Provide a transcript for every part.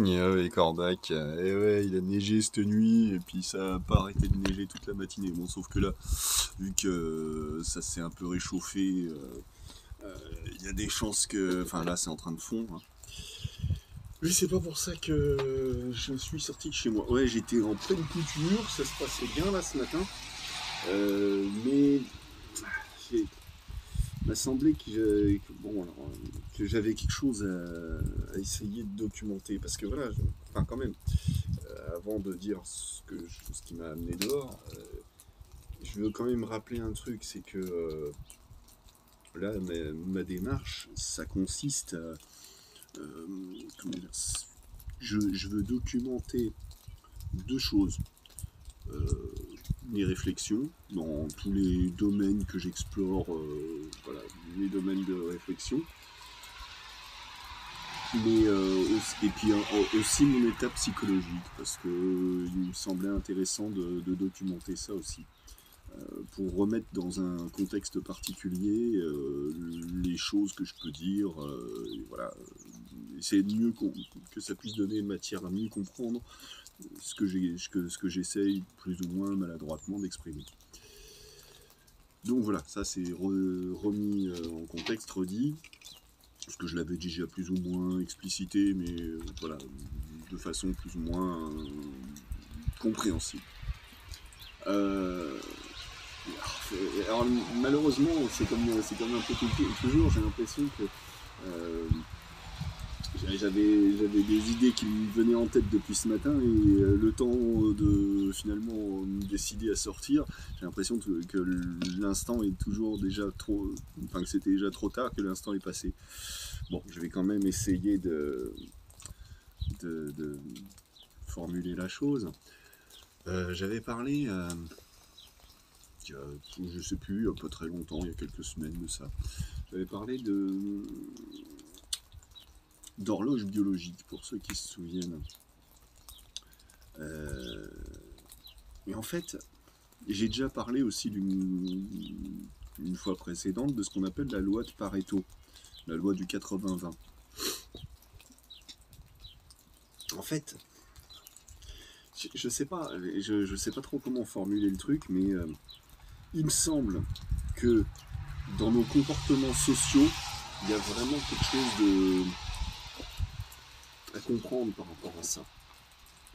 Et Corbac, et ouais, il a neigé cette nuit, et puis ça a pas arrêté de neiger toute la matinée. Bon, sauf que là, vu que ça s'est un peu réchauffé, il y a des chances que. Enfin, là, c'est en train de fondre, hein. Mais c'est pas pour ça que je suis sorti de chez moi. Ouais, j'étais en pleine couture, ça se passait bien là ce matin, mais il m'a semblé bon, alors, que j'avais quelque chose à essayer de documenter. Parce que voilà, enfin quand même, avant de dire ce qui m'a amené dehors, je veux quand même rappeler un truc, c'est que là, ma démarche, ça consiste à, comment dire, je veux documenter deux choses. Mes réflexions dans tous les domaines que j'explore, voilà, mes domaines de réflexion, mais et puis aussi mon état psychologique, parce que il me semblait intéressant de documenter ça aussi, pour remettre dans un contexte particulier les choses que je peux dire, et voilà, essayer de mieux que ça puisse donner matière à mieux comprendre ce que j'essaye plus ou moins maladroitement d'exprimer. Donc voilà, ça c'est remis en contexte, redit, parce que je l'avais déjà plus ou moins explicité, mais voilà, de façon plus ou moins compréhensible. Alors malheureusement, c'est comme un peu toujours, j'ai l'impression que j'avais des idées qui me venaient en tête depuis ce matin, et le temps de finalement me décider à sortir, j'ai l'impression que l'instant est toujours déjà trop, enfin que c'était déjà trop tard, que l'instant est passé. Bon, je vais quand même essayer de formuler la chose. J'avais parlé, je sais plus, il n'y a pas très longtemps, il y a quelques semaines de ça, j'avais parlé d'horloge biologique, pour ceux qui se souviennent. Et en fait, j'ai déjà parlé aussi une fois précédente de ce qu'on appelle la loi de Pareto, la loi du 80-20. En fait, je sais pas, je sais pas trop comment formuler le truc, mais il me semble que dans nos comportements sociaux, il y a vraiment quelque chose à comprendre par rapport à ça.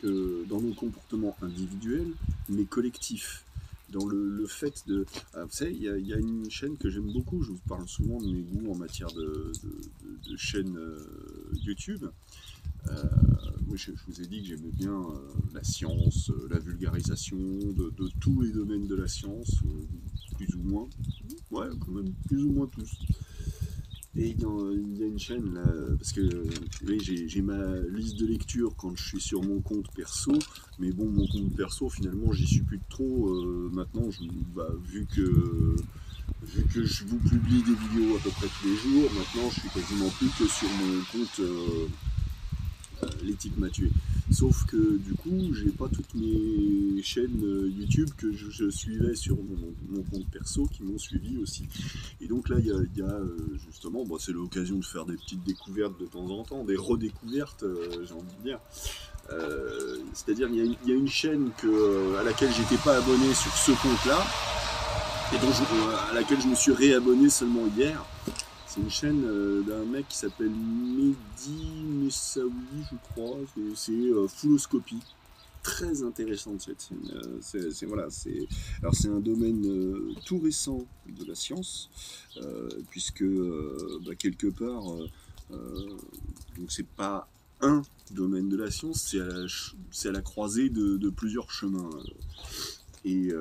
Que dans nos comportements individuels, mais collectifs. Dans le fait de... vous savez, il y a une chaîne que j'aime beaucoup, je vous parle souvent de mes goûts en matière de chaîne YouTube. Moi, je vous ai dit que j'aimais bien la science, la vulgarisation de tous les domaines de la science, plus ou moins. Ouais, quand même, plus ou moins tous. Et il y a une chaîne là, parce que oui, j'ai ma liste de lecture quand je suis sur mon compte perso, mais bon, mon compte perso, finalement, j'y suis plus trop. Maintenant, vu que je vous publie des vidéos à peu près tous les jours, maintenant, je suis quasiment plus que sur mon compte l'éthique m'a tué. Sauf que du coup, j'ai pas toutes mes chaînes YouTube que je suivais sur mon compte perso qui m'ont suivi aussi. Et donc là, il y a justement, bon, c'est l'occasion de faire des petites découvertes de temps en temps, des redécouvertes, j'ai envie de dire. C'est-à-dire, il y a une chaîne à laquelle j'étais pas abonné sur ce compte-là, et à laquelle je me suis réabonné seulement hier. C'est une chaîne d'un mec qui s'appelle Mehdi Messaoudi, je crois. C'est Fulloscopy. Très intéressante cette chaîne. Alors c'est un domaine tout récent de la science, puisque quelque part, donc c'est pas un domaine de la science, c'est à la croisée de plusieurs chemins. Et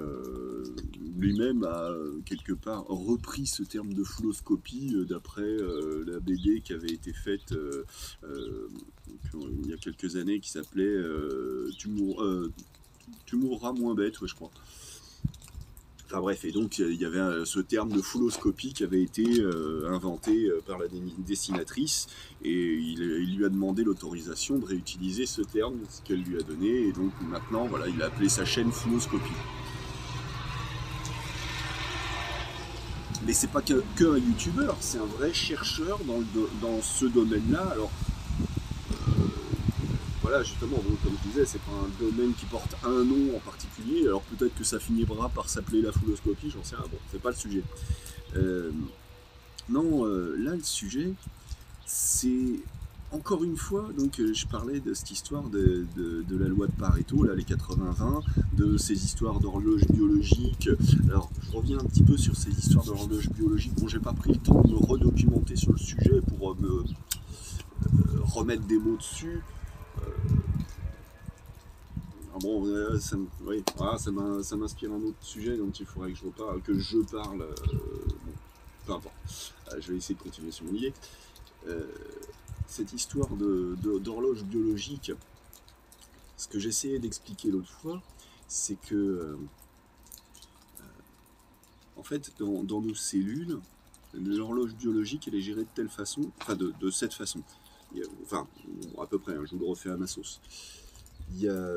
lui-même a quelque part repris ce terme de fulloscopie d'après la BD qui avait été faite il y a quelques années, qui s'appelait Tu mourras moins bête, ouais, je crois. Enfin bref, et donc il y avait ce terme de fulloscopie qui avait été inventé par la dessinatrice, et il lui a demandé l'autorisation de réutiliser ce terme, ce qu'elle lui a donné, et donc maintenant voilà, il a appelé sa chaîne Fulloscopy. Mais c'est pas qu'un youtubeur, c'est un vrai chercheur dans ce domaine-là. Alors voilà, justement, bon, comme je disais, c'est pas un domaine qui porte un nom en particulier, alors peut-être que ça finira par s'appeler la fouloscopie, j'en sais rien, bon, c'est pas le sujet. Euh, non, là, le sujet, c'est encore une fois, donc je parlais de cette histoire de la loi de Pareto, là, les 80-20, de ces histoires d'horloge biologique. Alors, je reviens un petit peu sur ces histoires d'horloge biologique. Bon, j'ai pas pris le temps de me redocumenter sur le sujet pour me remettre des mots dessus. Ah bon, oui, voilà, ça m'inspire un autre sujet dont il faudrait que je parle. Bon, peu importe. Je vais essayer de continuer sur mon idée. Euh, cette histoire d'horloge biologique, ce que j'essayais d'expliquer l'autre fois, c'est que, en fait, dans nos cellules, l'horloge biologique, elle est gérée de telle façon, enfin de cette façon. Enfin, à peu près, hein, je vous le refais à ma sauce. Il y a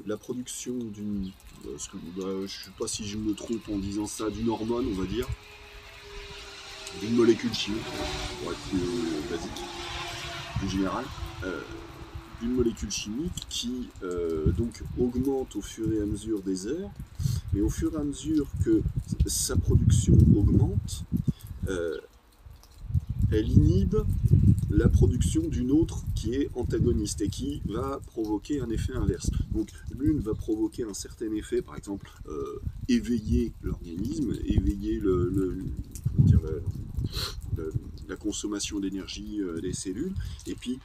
la production d'une, je ne sais pas si je me trompe en disant ça, d'une hormone, on va dire, d'une molécule chimique, pour être plus basique, plus général, d'une molécule chimique qui donc augmente au fur et à mesure des heures, mais au fur et à mesure que sa production augmente, elle inhibe la production d'une autre qui est antagoniste et qui va provoquer un effet inverse. Donc l'une va provoquer un certain effet, par exemple éveiller l'organisme, éveiller la consommation d'énergie des cellules, et puis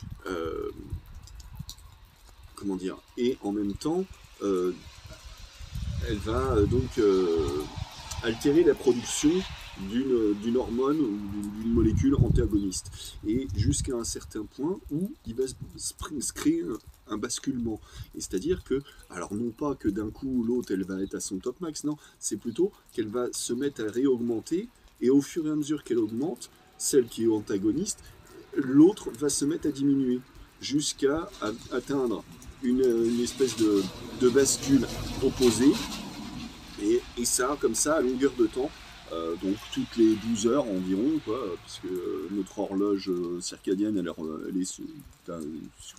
comment dire, et en même temps elle va donc altérer la production d'une hormone ou d'une molécule antagoniste. Et jusqu'à un certain point où il va se créer un basculement. Et c'est-à-dire que, alors non pas que d'un coup l'autre elle va être à son top max, non, c'est plutôt qu'elle va se mettre à réaugmenter, et au fur et à mesure qu'elle augmente, celle qui est antagoniste, l'autre va se mettre à diminuer, jusqu'à atteindre une espèce de bascule opposée, et ça, comme ça, à longueur de temps, donc toutes les 12 heures environ, quoi, puisque notre horloge circadienne, elle est sur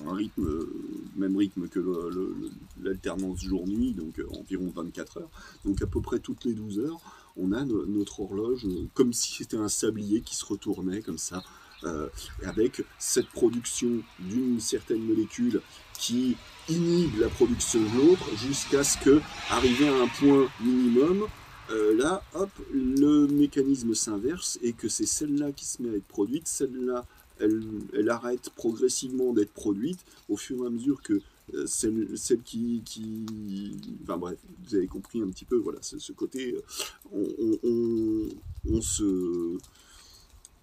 un rythme, même rythme que l'alternance jour-nuit, donc environ 24 heures. Donc à peu près toutes les 12 heures, on a notre horloge comme si c'était un sablier qui se retournait comme ça, avec cette production d'une certaine molécule qui inhibe la production de l'autre jusqu'à ce que, arrivé à un point minimum, là, hop, le mécanisme s'inverse et que c'est celle-là qui se met à être produite, celle-là, elle arrête progressivement d'être produite au fur et à mesure que celle enfin bref, vous avez compris un petit peu, voilà, ce côté, on se...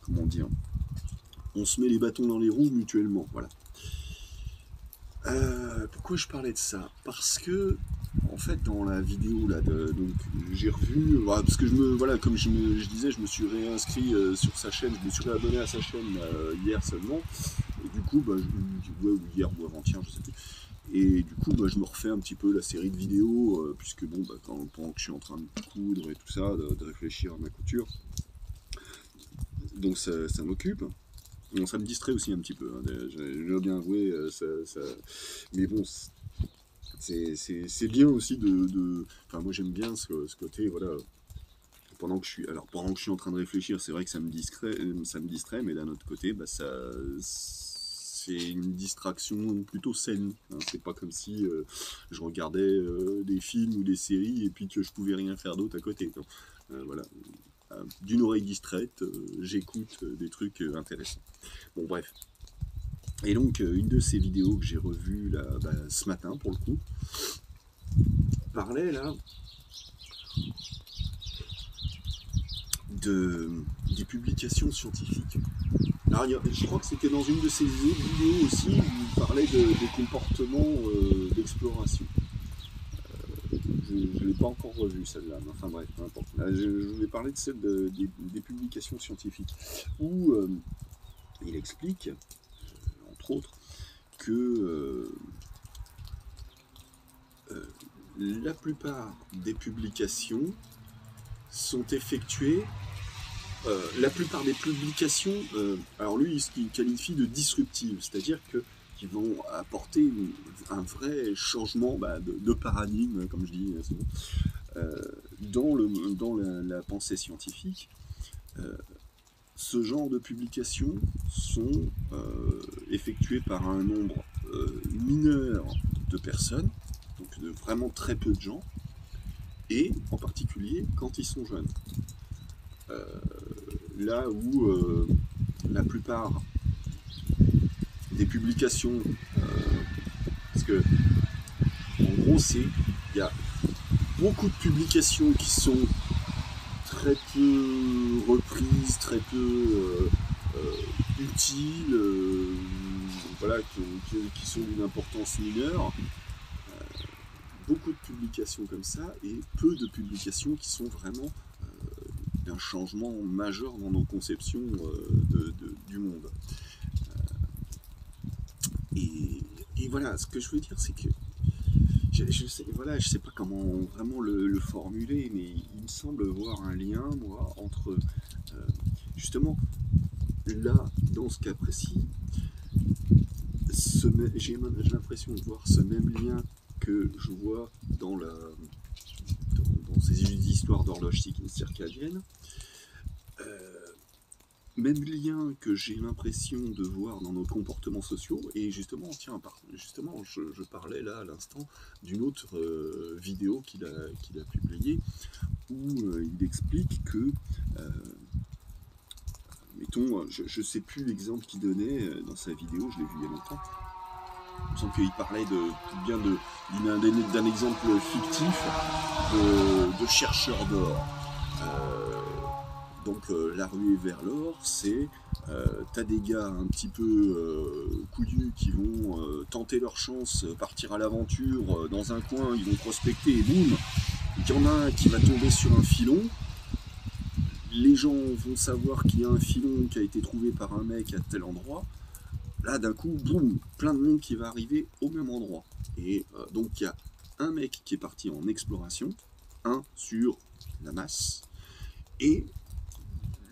Comment dire, on se met les bâtons dans les roues mutuellement, voilà. Pourquoi je parlais de ça? Parce que, en fait, dans la vidéo là, donc j'ai revu, voilà, parce que voilà, comme je disais, je me suis réinscrit sur sa chaîne, je me suis réabonné à sa chaîne hier seulement, et du coup, ouais, hier ou avant-hier, je sais plus. Et du coup, je me refais un petit peu la série de vidéos, puisque bon, pendant que je suis en train de coudre et tout ça, de réfléchir à ma couture, donc ça m'occupe. Bon, ça me distrait aussi un petit peu, hein, je dois bien avouer, mais bon, c'est bien aussi Enfin, moi j'aime bien ce côté, voilà, pendant que je suis en train de réfléchir, c'est vrai que ça me distrait, mais d'un autre côté, c'est une distraction plutôt saine, hein. C'est pas comme si je regardais des films ou des séries et puis que je pouvais rien faire d'autre à côté, non. Voilà. D'une oreille distraite, j'écoute des trucs intéressants. Bon, bref. Et donc, une de ces vidéos que j'ai revues là, ce matin, pour le coup, parlait là des publications scientifiques. Alors, je crois que c'était dans une de ces vidéos aussi où il parlait des comportements d'exploration. Je ne l'ai pas encore revue celle-là, mais enfin bref, peu importe. Là, je voulais parler de celle des publications scientifiques, où il explique, entre autres, que la plupart des publications sont effectuées, la plupart des publications, alors lui, ce qu'il qualifie de disruptives, c'est-à-dire qu'ils vont apporter un vrai changement de paradigme, comme je dis souvent, dans la pensée scientifique. Ce genre de publications sont effectuées par un nombre mineur de personnes, donc de vraiment très peu de gens, et en particulier quand ils sont jeunes. Là où la plupart des publications, parce que en gros il y a beaucoup de publications qui sont très peu reprises, très peu utiles, voilà, qui sont d'une importance mineure. Beaucoup de publications comme ça et peu de publications qui sont vraiment d'un changement majeur dans nos conceptions du monde. Et voilà, ce que je veux dire, c'est que je sais pas comment vraiment le formuler, mais il me semble voir un lien, moi, entre justement là, dans ce cas précis, j'ai l'impression de voir ce même lien que je vois dans ces histoires d'horloge circadienne. Même lien que j'ai l'impression de voir dans nos comportements sociaux. Et justement, tiens, je parlais là à l'instant d'une autre vidéo qu'il a publiée où il explique que, mettons, je ne sais plus l'exemple qu'il donnait dans sa vidéo, je l'ai vu il y a longtemps. Il me semble qu'il parlait d'un exemple fictif de chercheur d'or. Donc la ruée vers l'or, c'est t'as des gars un petit peu couillus qui vont tenter leur chance, partir à l'aventure dans un coin, ils vont prospecter et boum, il y en a un qui va tomber sur un filon. Les gens vont savoir qu'il y a un filon qui a été trouvé par un mec à tel endroit. Là d'un coup, boum, plein de monde qui va arriver au même endroit. Et donc il y a un mec qui est parti en exploration, un sur la masse, et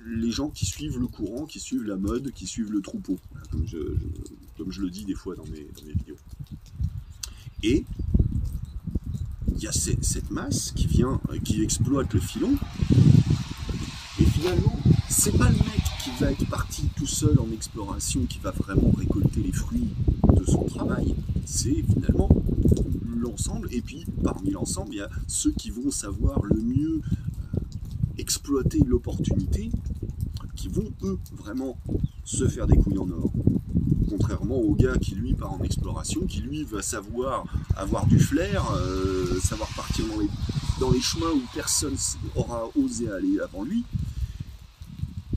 les gens qui suivent le courant, qui suivent la mode, qui suivent le troupeau, comme je le dis des fois dans mes vidéos. Et il y a cette masse qui exploite le filon, et finalement, c'est pas le mec qui va être parti tout seul en exploration qui va vraiment récolter les fruits de son travail, c'est finalement l'ensemble, et puis parmi l'ensemble, il y a ceux qui vont savoir le mieux exploiter l'opportunité, qui vont eux vraiment se faire des couilles en or, contrairement au gars qui lui part en exploration, qui lui va savoir avoir du flair, savoir partir dans les chemins où personne aura osé aller avant lui,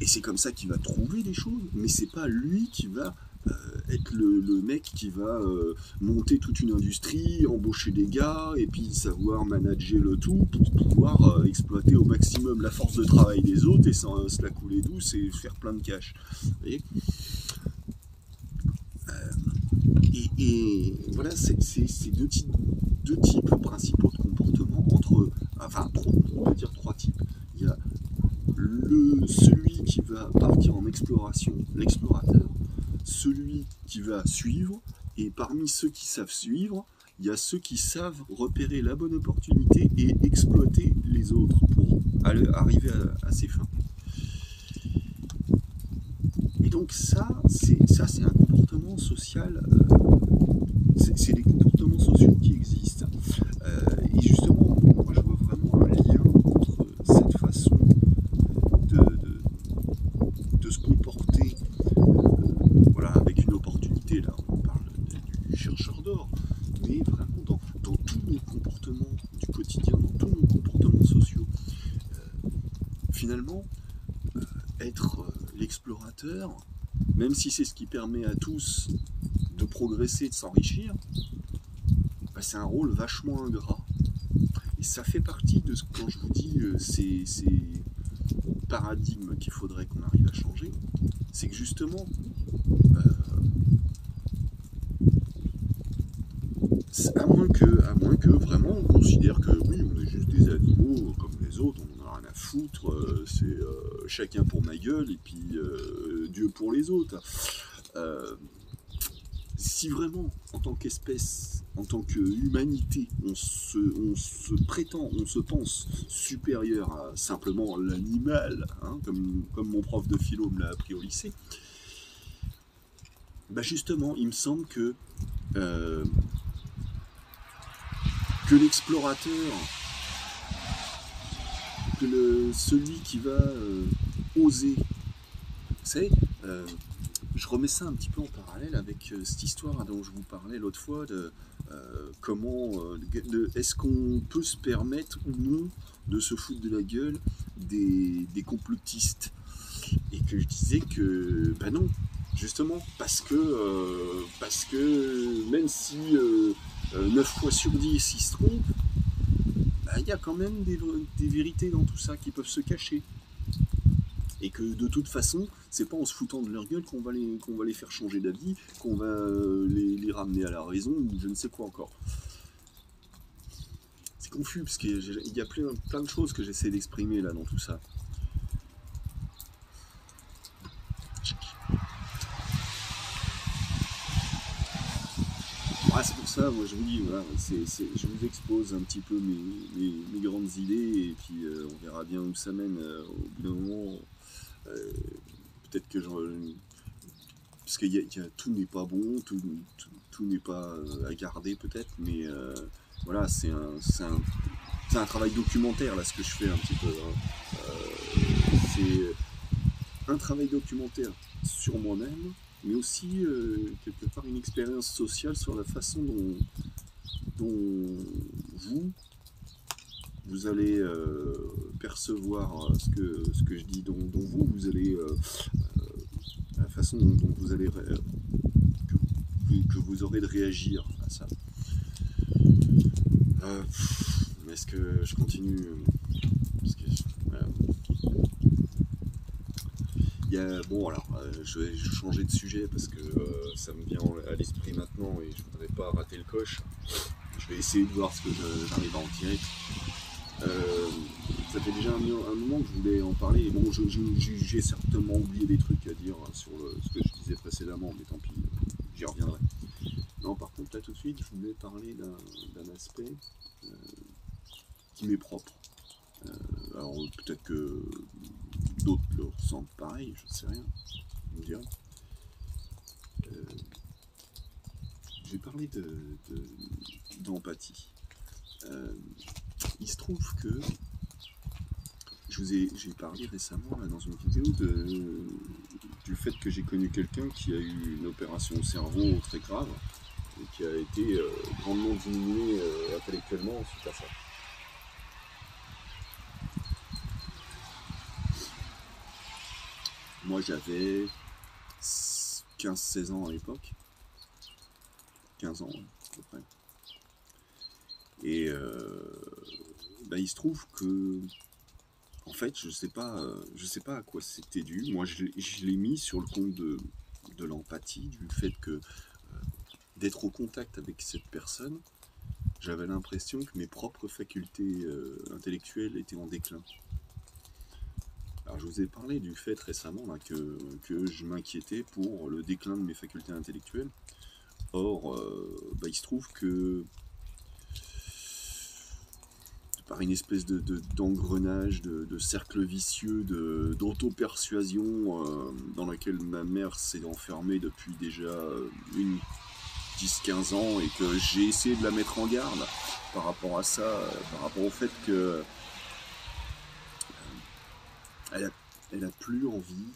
et c'est comme ça qu'il va trouver des choses, mais c'est pas lui qui va être le mec qui va monter toute une industrie, embaucher des gars, et puis savoir manager le tout pour pouvoir exploiter au maximum la force de travail des autres et se la couler douce et faire plein de cash. Vous voyez, et voilà, c'est deux types principaux de comportement on va dire trois types. Il y a celui qui va partir en exploration, l'explorateur, celui qui va suivre, et parmi ceux qui savent suivre, il y a ceux qui savent repérer la bonne opportunité et exploiter les autres pour arriver à ses fins. Et donc ça c'est un comportement social, c'est des comportements sociaux qui existent. Et justement, moi je vois vraiment un lien entre cette façon de se comporter, voilà, avec une opportunité, là on parle du chercheur d'or, mais vraiment dans tous nos comportements du quotidien, dans tous nos comportements sociaux. Finalement, être l'explorateur, même si c'est ce qui permet à tous de progresser, de s'enrichir, c'est un rôle vachement ingrat. Et ça fait partie de ce que, quand je vous dis ces paradigmes qu'il faudrait qu'on arrive à changer, c'est que justement, à moins que vraiment on considère que oui, on est juste des animaux comme les autres, on n'en a rien à foutre, c'est chacun pour ma gueule et puis Dieu pour les autres. si vraiment, en tant qu'espèce, en tant qu'humanité, on se prétend, on se pense supérieur à simplement l'animal, hein, comme mon prof de philo me l'a appris au lycée, bah justement, il me semble euh, que l'explorateur, celui qui va oser, vous savez, je remets ça un petit peu en parallèle avec cette histoire dont je vous parlais l'autre fois de est-ce qu'on peut se permettre ou non de se foutre de la gueule des complotistes, et que je disais que ben non, justement parce que même si 9 fois sur 10 ils se trompent, ben, il y a quand même des vérités dans tout ça qui peuvent se cacher. Et que de toute façon, c'est pas en se foutant de leur gueule qu'on va les faire changer d'avis, qu'on va les ramener à la raison, ou je ne sais quoi encore. C'est confus, parce qu'il y a plein de choses que j'essaie d'exprimer là dans tout ça. Ah, c'est pour ça, moi je vous dis, voilà, je vous expose un petit peu mes grandes idées, et puis on verra bien où ça mène au bout d'un moment. Peut-être que parce que tout n'est pas bon, tout n'est pas à garder peut-être, mais voilà, c'est un travail documentaire là ce que je fais un petit peu, hein. C'est un travail documentaire sur moi-même, mais aussi quelque part une expérience sociale sur la façon dont vous allez percevoir ce que je dis, dont vous allez la façon dont vous allez que vous aurez de réagir à ça. Est-ce que je continue? Parce que, bon, alors, je vais changer de sujet parce que ça me vient à l'esprit maintenant et je voudrais pas rater le coche. Je vais essayer de voir ce que j'arrive à en tirer. Ça fait déjà un moment que je voulais en parler. Bon, j'ai certainement oublié des trucs à dire sur ce que je disais précédemment, mais tant pis, j'y reviendrai. Non, par contre, là tout de suite, je voulais parler d'un aspect qui m'est propre. Alors peut-être que d'autres le ressentent pareil, je ne sais rien, on me dirait. J'ai parlé d'empathie. Il se trouve que j'ai parlé récemment là, dans une vidéo du fait que j'ai connu quelqu'un qui a eu une opération au cerveau très grave et qui a été grandement diminué intellectuellement suite à ça. Moi j'avais 15-16 ans à l'époque. 15 ans, ouais, à peu près. Et il se trouve que, en fait, je sais pas à quoi c'était dû. Moi, je l'ai mis sur le compte de l'empathie, du fait que d'être au contact avec cette personne, j'avais l'impression que mes propres facultés intellectuelles étaient en déclin. Alors, je vous ai parlé du fait récemment là, que je m'inquiétais pour le déclin de mes facultés intellectuelles. Or, il se trouve que par une espèce d'engrenage, de cercle vicieux, d'auto-persuasion dans laquelle ma mère s'est enfermée depuis déjà 10-15 ans, et que j'ai essayé de la mettre en garde par rapport à ça, par rapport au fait que elle a plus envie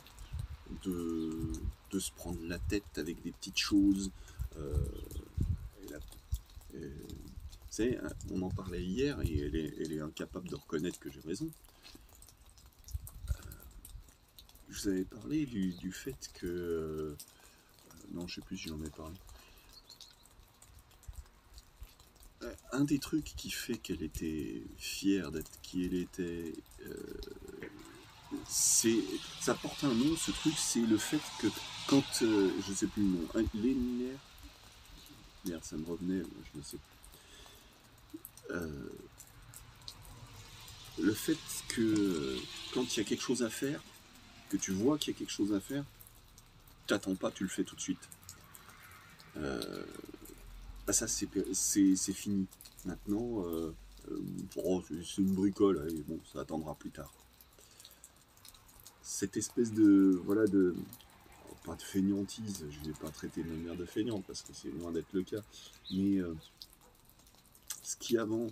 de se prendre la tête avec des petites choses. On en parlait hier et elle est incapable de reconnaître que j'ai raison. Je vous avais parlé du fait que... non, je sais plus si j'en ai parlé. Un des trucs qui fait qu'elle était fière d'être qui elle était... ça porte un nom, ce truc, c'est le fait que quand... je sais plus le nom. Léninaire... Merde, ça me revenait, je ne sais plus. Le fait que quand il y a quelque chose à faire, que tu vois qu'il y a quelque chose à faire, t'attends pas, tu le fais tout de suite. euh, bah ça c'est fini. Maintenant, oh, c'est une bricole, et bon, ça attendra plus tard. Cette espèce de, voilà, de, pas de fainéantise, je vais pas traiter ma mère de fainéante, parce que c'est loin d'être le cas, mais ce qui avant,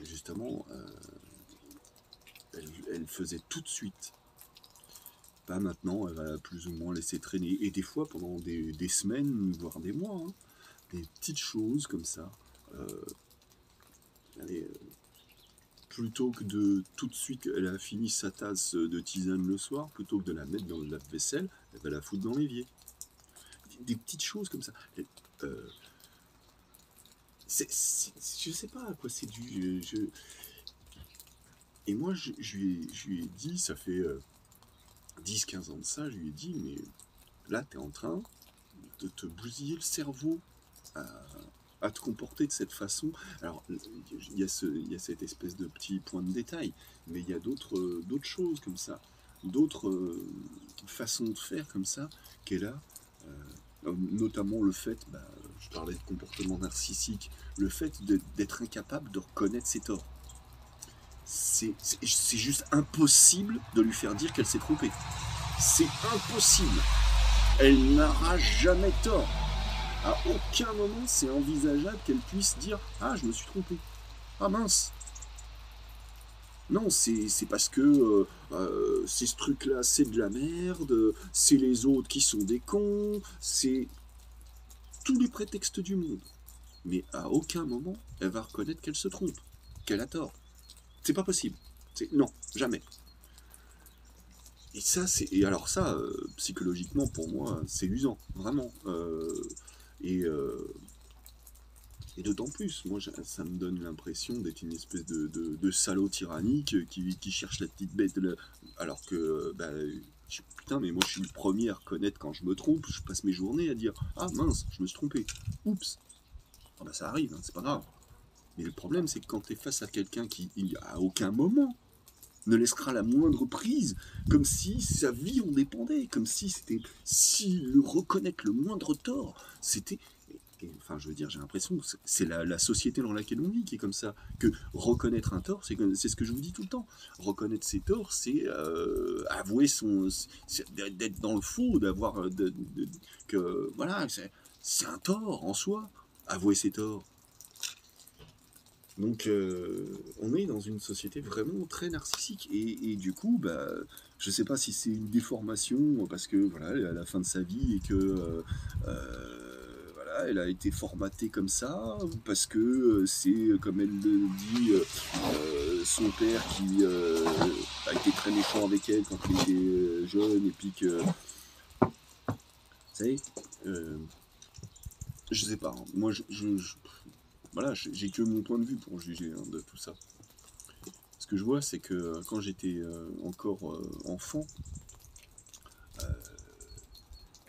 justement, elle faisait tout de suite. Bah maintenant, elle va plus ou moins laisser traîner. Et des fois, pendant des semaines, voire des mois, hein, des petites choses comme ça. Euh, allez, plutôt que de tout de suite, elle a fini sa tasse de tisane le soir, plutôt que de la mettre dans le lave-vaisselle, elle va la foutre dans l'évier. Des petites choses comme ça. Et, euh, je sais pas à quoi c'est dû. Et moi, je lui ai dit, ça fait 10-15 ans de ça, je lui ai dit, mais là, tu es en train de te bousiller le cerveau à te comporter de cette façon. Alors, il y a cette espèce de petit point de détail, mais il y a d'autres choses comme ça, d'autres façons de faire comme ça, qu'elle a. Notamment le fait, bah, je parlais de comportement narcissique, le fait d'être incapable de reconnaître ses torts. C'est juste impossible de lui faire dire qu'elle s'est trompée. C'est impossible. Elle n'aura jamais tort. À aucun moment c'est envisageable qu'elle puisse dire « Ah, je me suis trompé. Ah mince !» Non, c'est parce que c'est ce truc-là, c'est de la merde, c'est les autres qui sont des cons, c'est tous les prétextes du monde. Mais à aucun moment, elle va reconnaître qu'elle se trompe, qu'elle a tort. C'est pas possible. Non, jamais. Et alors ça, psychologiquement pour moi, c'est usant, vraiment. Et, euh, et d'autant plus, moi, ça me donne l'impression d'être une espèce de salaud tyrannique qui cherche la petite bête. Alors que, bah, putain, mais moi je suis le premier à reconnaître quand je me trompe. Je passe mes journées à dire ah mince, je me suis trompé. Oups. Ah bah ça arrive, hein, c'est pas grave. Mais le problème, c'est que quand tu es face à quelqu'un qui, à aucun moment, ne laissera la moindre prise, comme si sa vie en dépendait, comme si le reconnaître le moindre tort, c'était, enfin je veux dire, j'ai l'impression que c'est la société dans laquelle on vit qui est comme ça, que reconnaître un tort, c'est ce que je vous dis tout le temps, reconnaître ses torts, c'est avouer d'être dans le faux, d'avoir, que voilà, c'est un tort en soi, avouer ses torts. Donc, on est dans une société vraiment très narcissique. Et du coup, bah, je ne sais pas si c'est une déformation parce que voilà, elle est à la fin de sa vie et que voilà, elle a été formatée comme ça, ou parce que c'est, comme elle le dit, son père qui a été très méchant avec elle quand elle était jeune, et puis que, vous savez, je sais pas. Hein. Moi, voilà, j'ai que mon point de vue pour juger hein, de tout ça. Ce que je vois, c'est que quand j'étais encore enfant,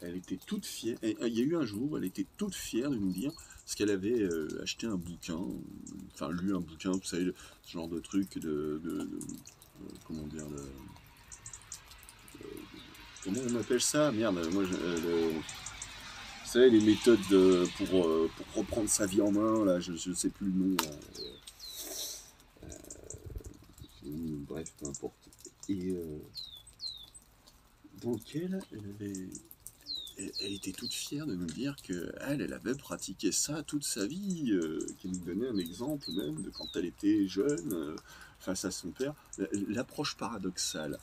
elle était toute fière. Il y a eu un jour, elle était toute fière de nous dire parce qu'elle avait acheté un bouquin, enfin lu un bouquin, vous savez, ce genre de truc comment dire, comment on appelle ça? Merde, moi, vous savez, les méthodes pour reprendre sa vie en main, là, je ne sais plus le nom. Bref, peu importe. Et dans lequel elle était toute fière de nous dire qu'elle avait pratiqué ça toute sa vie, qu'elle nous donnait un exemple même de quand elle était jeune, face à son père. L'approche paradoxale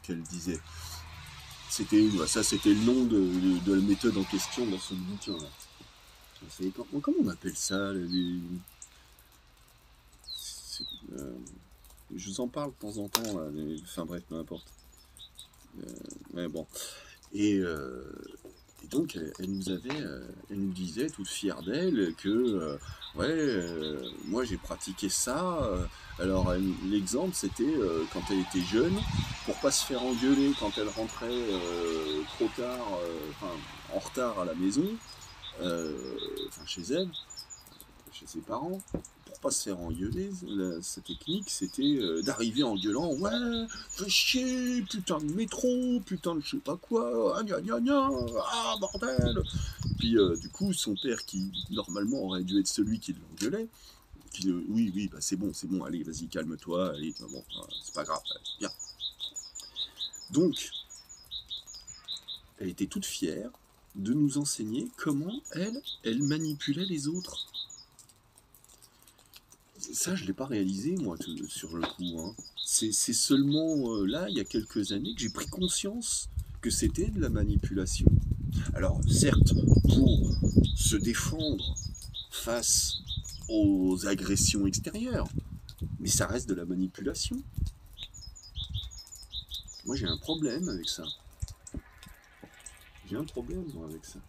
qu'elle disait. C'était le nom de la méthode en question dans son bouquin. Là. Comment on appelle ça je vous en parle de temps en temps, là, enfin bref, peu importe. Mais bon. Et donc, elle nous disait, toute fière d'elle, que moi j'ai pratiqué ça. Alors, l'exemple, c'était quand elle était jeune, pour pas se faire engueuler quand elle rentrait trop tard, en retard à la maison, chez elle, chez ses parents. Pour pas se faire engueuler, sa technique c'était d'arriver en gueulant ouais, fais chier, putain de métro, putain de je sais pas quoi, gna gna gna, ah bordel. Puis du coup, son père, qui normalement aurait dû être celui qui l'engueulait, qui oui, oui, bah, c'est bon, allez, vas-y, calme-toi, allez, bon, c'est pas grave, viens. Donc, elle était toute fière de nous enseigner comment elle manipulait les autres. Ça, je ne l'ai pas réalisé, moi, sur le coup. Hein. C'est seulement là, il y a quelques années, que j'ai pris conscience que c'était de la manipulation. Alors, certes, pour se défendre face aux agressions extérieures, mais ça reste de la manipulation. Moi, j'ai un problème avec ça. J'ai un problème, moi, avec ça.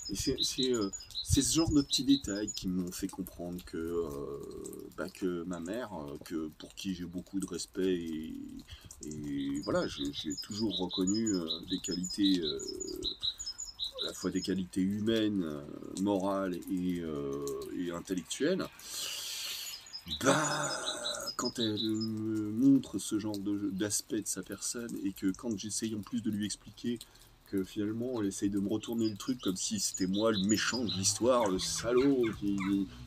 Et c'est ce genre de petits détails qui m'ont fait comprendre que ma mère, pour qui j'ai beaucoup de respect, et voilà, j'ai toujours reconnu des qualités, à la fois des qualités humaines, morales et intellectuelles. Bah, quand elle me montre ce genre d'aspect de sa personne, et que quand j'essaye en plus de lui expliquer que finalement elle essaye de me retourner le truc comme si c'était moi le méchant de l'histoire, le salaud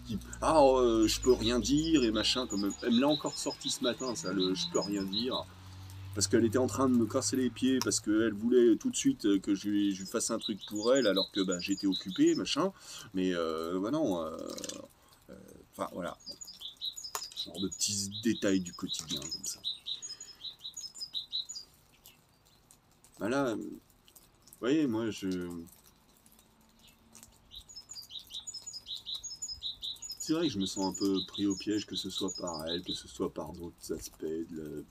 je peux rien dire et machin, comme elle me l'a encore sorti ce matin, ça, je peux rien dire, parce qu'elle était en train de me casser les pieds, parce qu'elle voulait tout de suite que je lui fasse un truc pour elle, alors que bah, j'étais occupé, machin, mais bah non, enfin voilà, genre de petits détails du quotidien comme ça. Bah là, vous voyez, moi c'est vrai que je me sens un peu pris au piège, que ce soit par elle, que ce soit par d'autres aspects de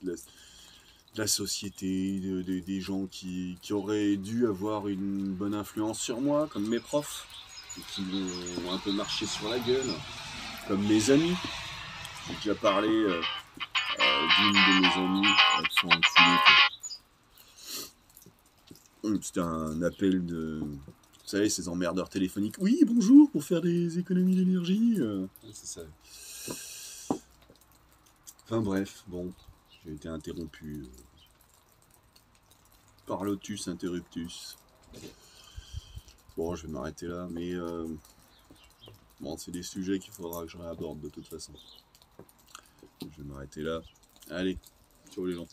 la société, des gens qui auraient dû avoir une bonne influence sur moi, comme mes profs, et qui m'ont un peu marché sur la gueule, comme mes amis. J'ai déjà parlé d'une de mes amies, qui sont enculées. C'était un appel de... Vous savez, ces emmerdeurs téléphoniques. Oui, bonjour, pour faire des économies d'énergie. C'est ça. Enfin bref, bon, j'ai été interrompu par Lotus Interruptus. Bon, je vais m'arrêter là, mais bon, c'est des sujets qu'il faudra que je réaborde de toute façon. Je vais m'arrêter là. Allez, ciao les gens.